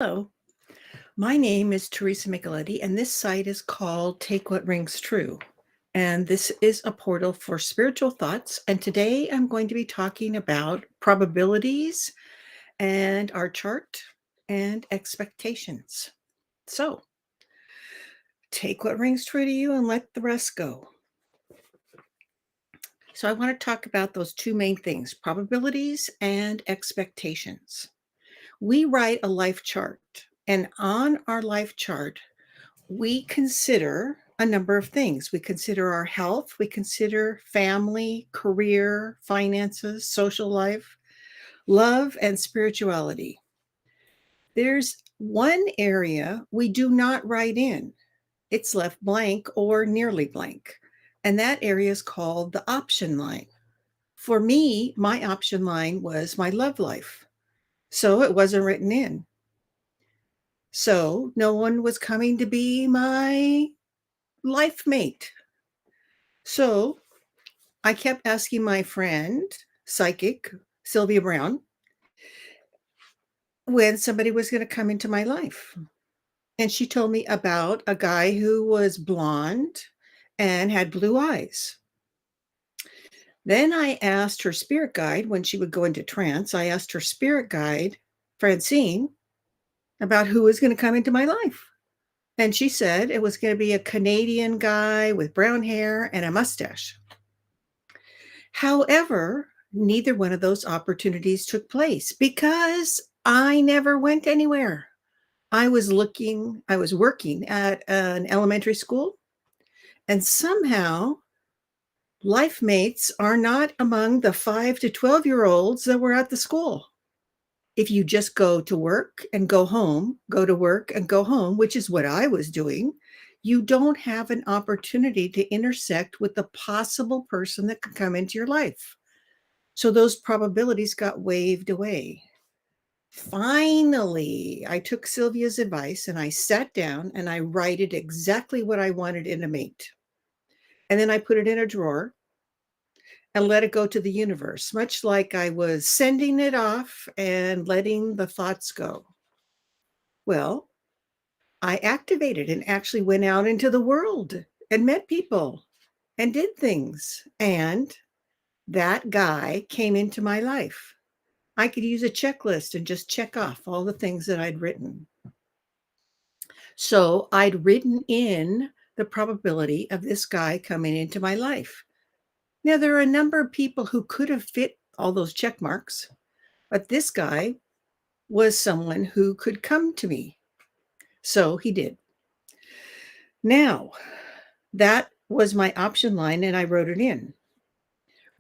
Hello, my name is Teresa Micheletti, and this site is called Take What Rings True. And this is a portal for spiritual thoughts. And today I'm going to be talking about probabilities and our chart and expectations. So take what rings true to you and let the rest go. So I want to talk about those two main things, probabilities and expectations. We write a life chart, and on our life chart, we consider a number of things. We consider our health, we consider family, career, finances, social life, love, and spirituality. There's one area we do not write in, it's left blank or nearly blank, and that area is called the option line. For me, my option line was my love life, so it wasn't written in. So no one was coming to be my life mate. So I kept asking my friend, psychic Sylvia Brown, when somebody was going to come into my life. And she told me about a guy who was blonde and had blue eyes. Then I asked her spirit guide when she would go into trance. I asked her spirit guide, Francine, about who was going to come into my life. And she said it was going to be a Canadian guy with brown hair and a mustache. However, neither one of those opportunities took place because I never went anywhere. I was working at an elementary school, and somehow life mates are not among the 5 to 12-year-olds that were at the school. If you just go to work and go home, go to work and go home, which is what I was doing, you don't have an opportunity to intersect with the possible person that could come into your life. So those probabilities got waved away. Finally, I took Sylvia's advice and I sat down and I wrote exactly what I wanted in a mate. And then I put it in a drawer and let it go to the universe, much like I was sending it off and letting the thoughts go. Well, I activated and actually went out into the world and met people and did things. And that guy came into my life. I could use a checklist and just check off all the things that I'd written. So I'd written in the probability of this guy coming into my life. Now, there are a number of people who could have fit all those check marks, but this guy was someone who could come to me. So he did. Now, that was my option line, and I wrote it in.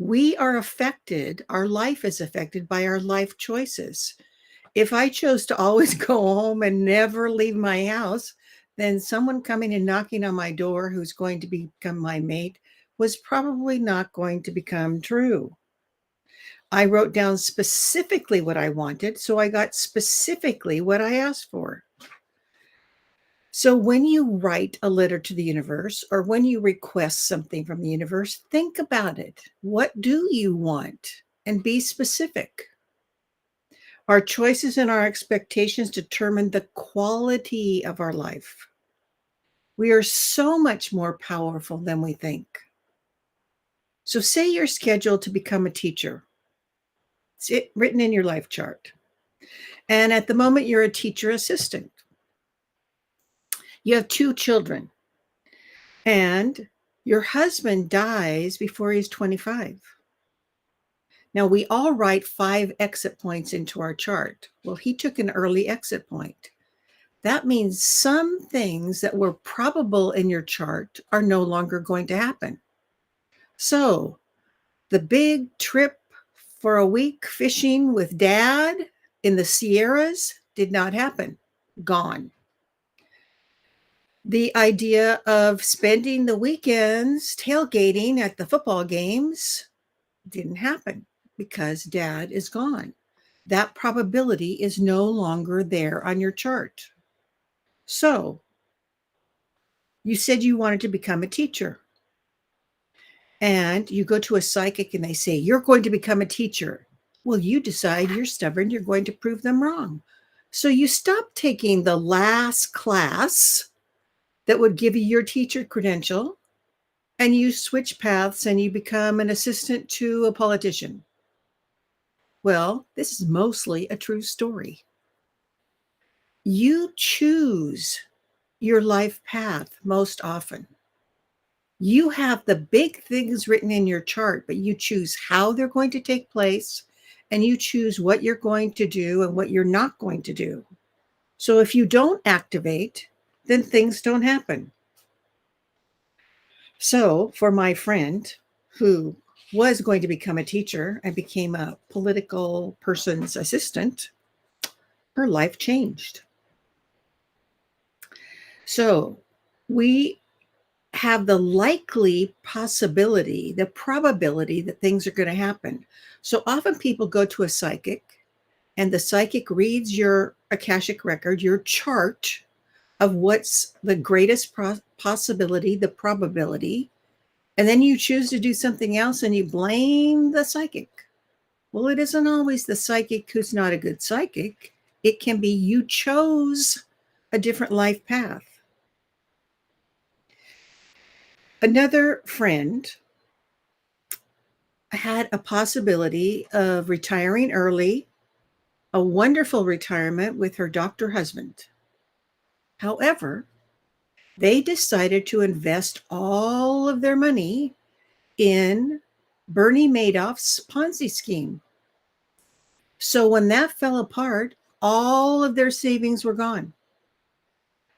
We are affected, our life is affected by our life choices. If I chose to always go home and never leave my house, then someone coming and knocking on my door who's going to become my mate was probably not going to become true. I wrote down specifically what I wanted, so I got specifically what I asked for. So when you write a letter to the universe or when you request something from the universe, think about it. What do you want? And be specific. Our choices and our expectations determine the quality of our life. We are so much more powerful than we think. So say you're scheduled to become a teacher. It's written in your life chart. And at the moment, you're a teacher assistant. You have 2 children. And your husband dies before he's 25. Now, we all write 5 exit points into our chart. Well, he took an early exit point. That means some things that were probable in your chart are no longer going to happen. So, the big trip for a week fishing with dad in the Sierras did not happen. Gone. The idea of spending the weekends tailgating at the football games didn't happen because dad is gone. That probability is no longer there on your chart. So, you said you wanted to become a teacher. And you go to a psychic and they say, you're going to become a teacher. Well, you decide you're stubborn, you're going to prove them wrong. So you stop taking the last class that would give you your teacher credential and you switch paths and you become an assistant to a politician. Well, this is mostly a true story. You choose your life path most often. You have the big things written in your chart, but you choose how they're going to take place and you choose what you're going to do and what you're not going to do. So if you don't activate, then things don't happen. So for my friend who was going to become a teacher and became a political person's assistant, her life changed. So we have the likely possibility, the probability that things are going to happen. So often people go to a psychic and the psychic reads your Akashic record, your chart of what's the greatest possibility, the probability, and then you choose to do something else and you blame the psychic. Well, it isn't always the psychic who's not a good psychic. It can be you chose a different life path. Another friend had a possibility of retiring early, a wonderful retirement with her doctor husband. However, they decided to invest all of their money in Bernie Madoff's Ponzi scheme. So when that fell apart, all of their savings were gone.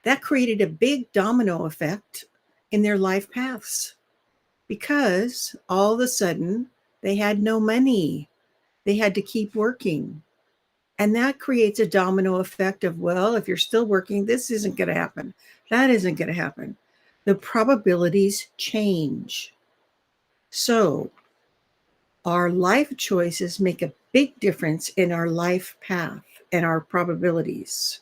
That created a big domino effect in their life paths because all of a sudden they had no money. They had to keep working. And that creates a domino effect of, well, if you're still working, this isn't going to happen. That isn't going to happen. The probabilities change. So our life choices make a big difference in our life path and our probabilities.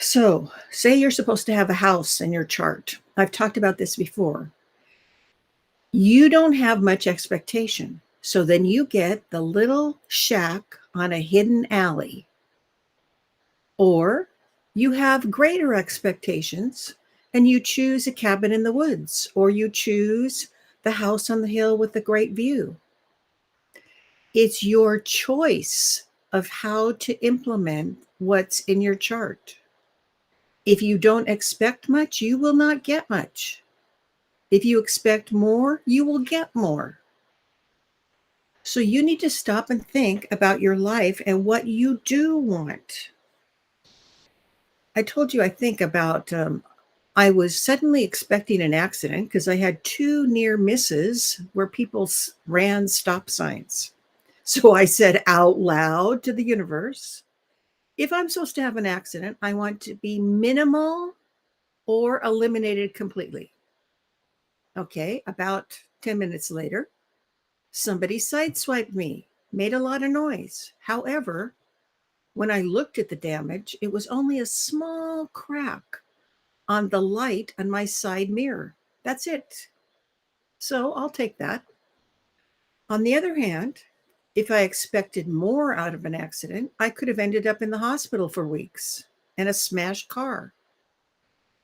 So, say you're supposed to have a house in your chart. I've talked about this before. You don't have much expectation. So then you get the little shack on a hidden alley. Or you have greater expectations and you choose a cabin in the woods, or you choose the house on the hill with the great view. It's your choice of how to implement what's in your chart. If you don't expect much, you will not get much. If you expect more, you will get more. So you need to stop and think about your life and what you do want. I told you, I think about, I was suddenly expecting an accident because I had two near misses where people ran stop signs. So I said out loud to the universe, if I'm supposed to have an accident, I want to be minimal or eliminated completely. Okay, about 10 minutes later, somebody sideswiped me, made a lot of noise. However, when I looked at the damage, it was only a small crack on the light on my side mirror. That's it. So I'll take that. On the other hand, if I expected more out of an accident, I could have ended up in the hospital for weeks and a smashed car.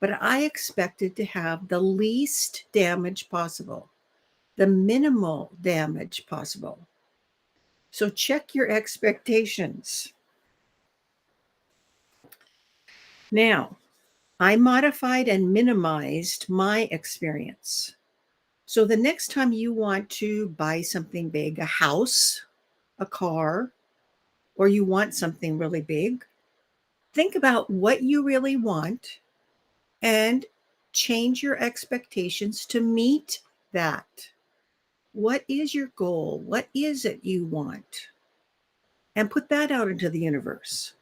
But I expected to have the least damage possible, the minimal damage possible. So check your expectations. Now, I modified and minimized my experience. So the next time you want to buy something big, a house, a car, or you want something really big, think about what you really want and change your expectations to meet that. What is your goal? What is it you want? And put that out into the universe.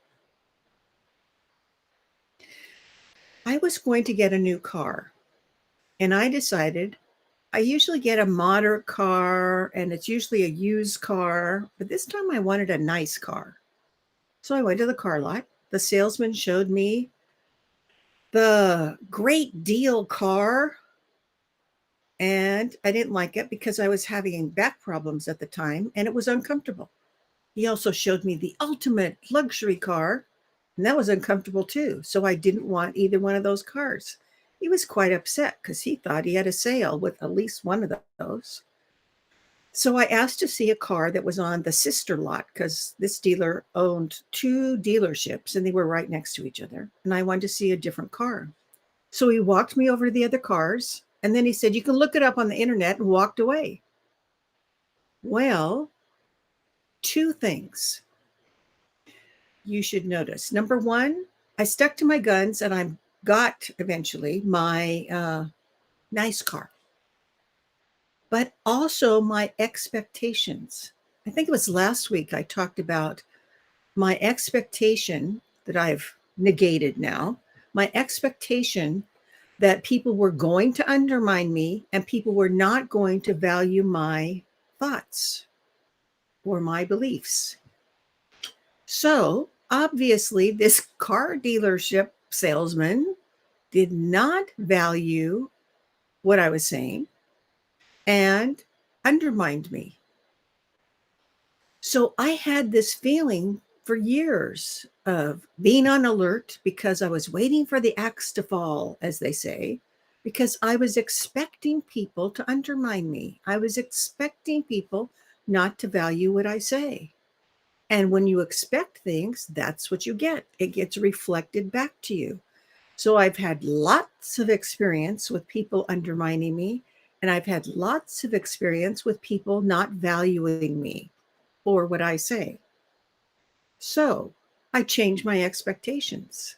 I was going to get a new car, and I decided I usually get a moderate car, and it's usually a used car, but this time I wanted a nice car. So I went to the car lot. The salesman showed me the great deal car, and I didn't like it because I was having back problems at the time and it was uncomfortable. He also showed me the ultimate luxury car, and that was uncomfortable too. So I didn't want either one of those cars. He was quite upset because he thought he had a sale with at least one of those. So I asked to see a car that was on the sister lot because this dealer owned two dealerships and they were right next to each other. And I wanted to see a different car. So he walked me over to the other cars and then he said, "You can look it up on the internet," and walked away. Well, two things you should notice. Number one, I stuck to my guns and I got eventually my nice car, but also my expectations. I think it was last week I talked about my expectation that I've negated now, my expectation that people were going to undermine me and people were not going to value my thoughts or my beliefs. So obviously, this car dealership salesman did not value what I was saying and undermined me. So I had this feeling for years of being on alert because I was waiting for the axe to fall, as they say, because I was expecting people to undermine me. I was expecting people not to value what I say. And when you expect things, that's what you get. It gets reflected back to you. So I've had lots of experience with people undermining me, and I've had lots of experience with people not valuing me or what I say. So I changed my expectations.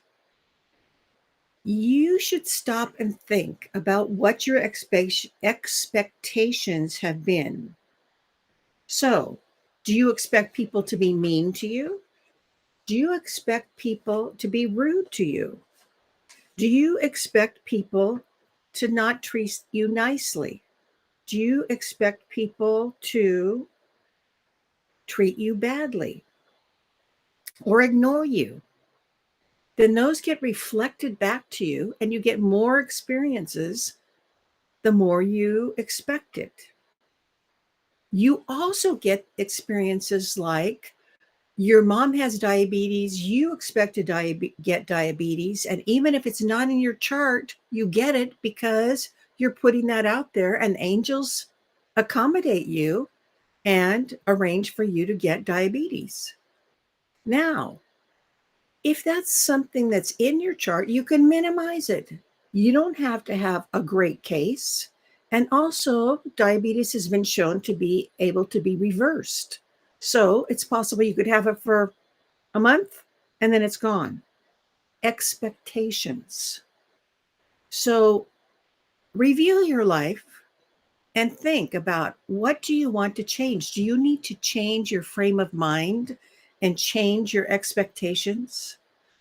You should stop and think about what your expectations have been. So, do you expect people to be mean to you? Do you expect people to be rude to you? Do you expect people to not treat you nicely? Do you expect people to treat you badly or ignore you? Then those get reflected back to you and you get more experiences the more you expect it. You also get experiences like your mom has diabetes, you expect to get diabetes. And even if it's not in your chart, you get it because you're putting that out there, and angels accommodate you and arrange for you to get diabetes. Now, if that's something that's in your chart, you can minimize it. You don't have to have a great case. And also, diabetes has been shown to be able to be reversed. So it's possible you could have it for a month and then it's gone. Expectations. So review your life and think about, what do you want to change? Do you need to change your frame of mind and change your expectations?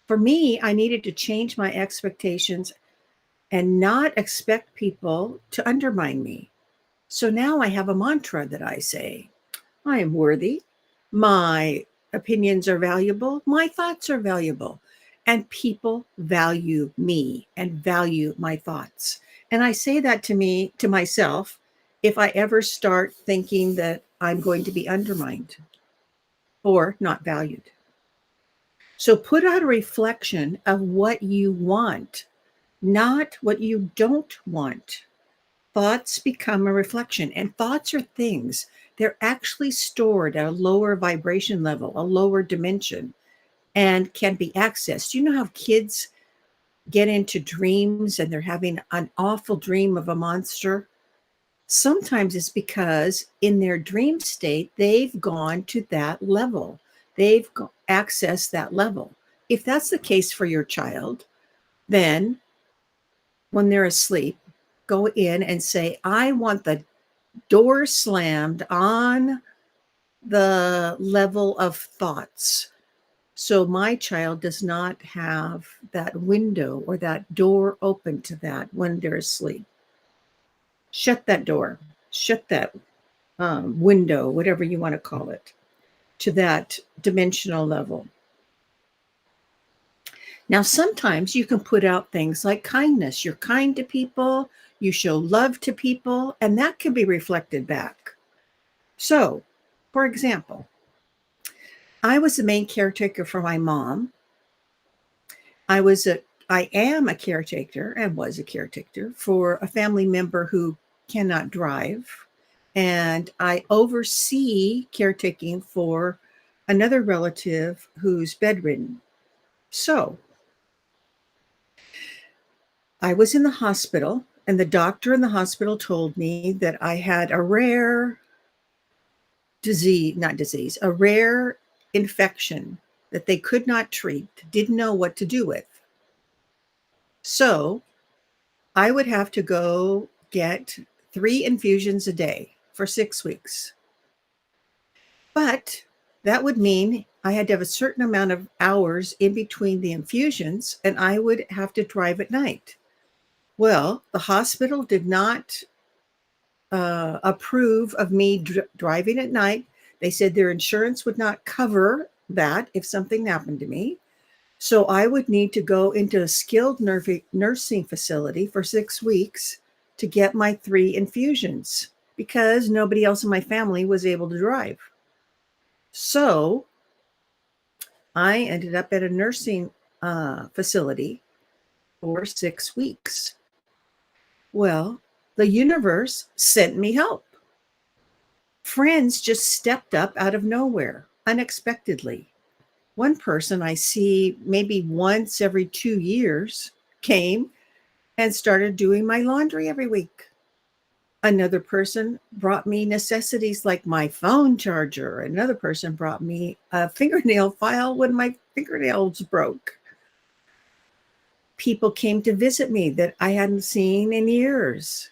For me, I needed to change my expectations and not expect people to undermine me. So now I have a mantra that I say: I am worthy. My opinions are valuable. My thoughts are valuable. And people value me and value my thoughts. And I say that to myself, if I ever start thinking that I'm going to be undermined or not valued. So put out a reflection of what you want, not what you don't want. Thoughts become a reflection, and thoughts are things. They're actually stored at a lower vibration level, a lower dimension, and can be accessed. You know how kids get into dreams and they're having an awful dream of a monster? Sometimes it's because in their dream state, they've gone to that level. They've accessed that level. If that's the case for your child, then when they're asleep, go in and say, I want the door slammed on the level of thoughts. So my child does not have that window or that door open to that when they're asleep. Shut that door, shut that window, whatever you want to call it, to that dimensional level. Now, sometimes you can put out things like kindness. You're kind to people, you show love to people, and that can be reflected back. So, for example, I was the main caretaker for my mom. I am a caretaker and was a caretaker for a family member who cannot drive. And I oversee caretaking for another relative who's bedridden. So I was in the hospital, and the doctor in the hospital told me that I had a rare disease, not disease, a rare infection that they could not treat, didn't know what to do with. So I would have to go get 3 infusions a day for 6 weeks. But that would mean I had to have a certain amount of hours in between the infusions, and I would have to drive at night. Well, the hospital did not approve of me driving at night. They said their insurance would not cover that if something happened to me. So I would need to go into a skilled nursing facility for 6 weeks to get my 3 infusions because nobody else in my family was able to drive. So I ended up at a nursing facility for 6 weeks. Well, the universe sent me help. Friends just stepped up out of nowhere, unexpectedly. One person I see maybe once every 2 years came and started doing my laundry every week. Another person brought me necessities like my phone charger. Another person brought me a fingernail file when my fingernails broke. People came to visit me that I hadn't seen in years.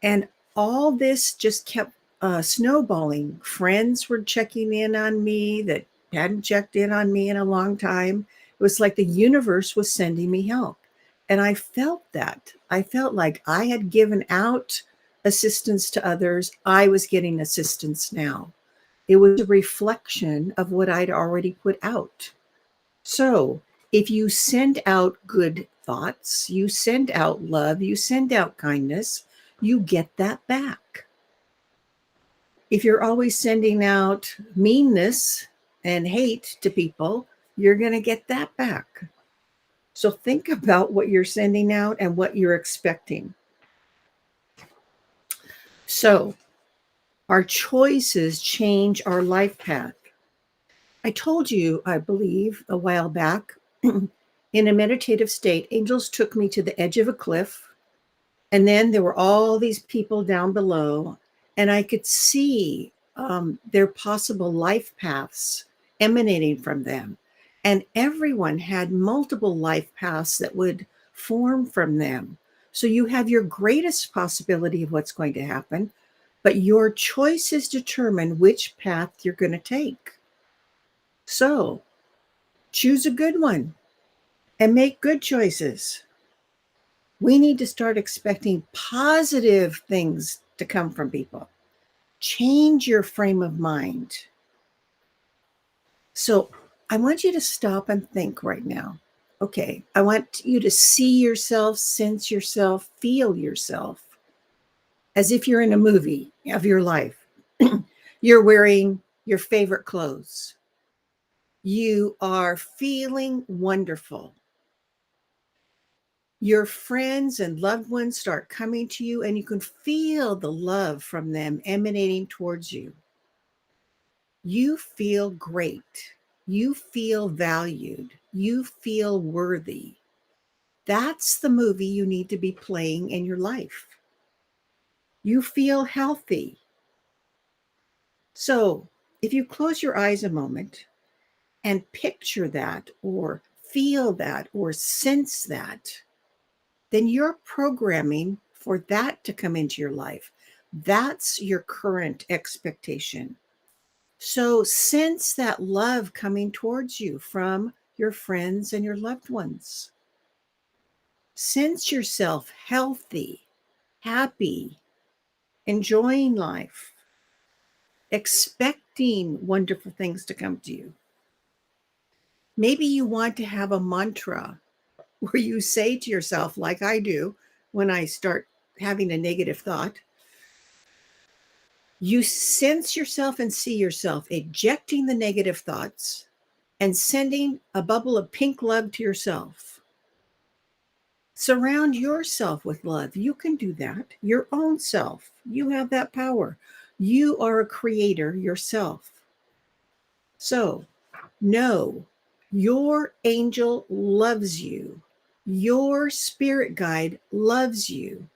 And all this just kept snowballing. Friends were checking in on me that hadn't checked in on me in a long time. It was like the universe was sending me help. And I felt that. I felt like I had given out assistance to others. I was getting assistance now. It was a reflection of what I'd already put out. So if you send out good thoughts, you send out love, you send out kindness, you get that back. If you're always sending out meanness and hate to people, you're going to get that back. So think about what you're sending out and what you're expecting. So our choices change our life path. I told you, I believe, a while back, in a meditative state, angels took me to the edge of a cliff. And then there were all these people down below, and I could see their possible life paths emanating from them. And everyone had multiple life paths that would form from them. So you have your greatest possibility of what's going to happen, but your choices determine which path you're going to take. So choose a good one and make good choices. We need to start expecting positive things to come from people. Change your frame of mind. So I want you to stop and think right now. Okay, I want you to see yourself, sense yourself, feel yourself as if you're in a movie of your life. You're wearing your favorite clothes. You are feeling wonderful. Your friends and loved ones start coming to you, and you can feel the love from them emanating towards you. You feel great. You feel valued. You feel worthy. That's the movie you need to be playing in your life. You feel healthy. So, if you close your eyes a moment and picture that, or feel that, or sense that, then you're programming for that to come into your life. That's your current expectation. So sense that love coming towards you from your friends and your loved ones. Sense yourself healthy, happy, enjoying life, expecting wonderful things to come to you. Maybe you want to have a mantra where you say to yourself, like I do when I start having a negative thought, You sense yourself and see yourself ejecting the negative thoughts and sending a bubble of pink love to yourself. Surround yourself with love. You can do that. Your own self. You have that power. You are a creator yourself. So know your angel loves you. Your spirit guide loves you.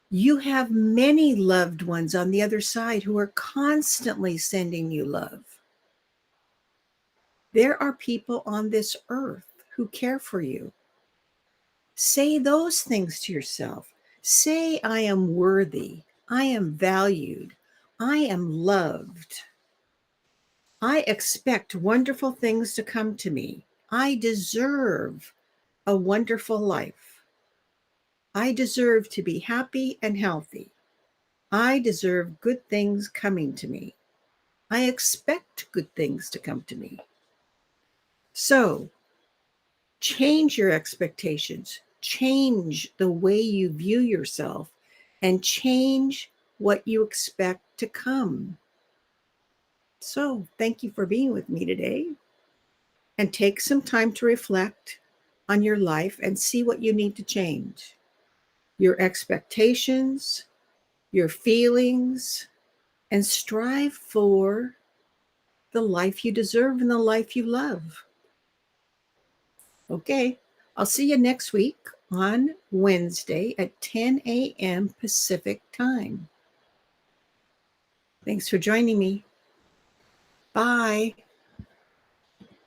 You have many loved ones on the other side who are constantly sending you love. There are people on this earth who care for you. Say those things to yourself. Say, I am worthy. I am valued. I am loved. I expect wonderful things to come to me. I deserve a wonderful life. I deserve to be happy and healthy. I deserve good things coming to me. I expect good things to come to me. So change your expectations, change the way you view yourself, and change what you expect to come. So thank you for being with me today. And take some time to reflect on your life and see what you need to change. Your expectations, your feelings, and strive for the life you deserve and the life you love. Okay, I'll see you next week on Wednesday at 10 a.m. Pacific time. Thanks for joining me. Bye.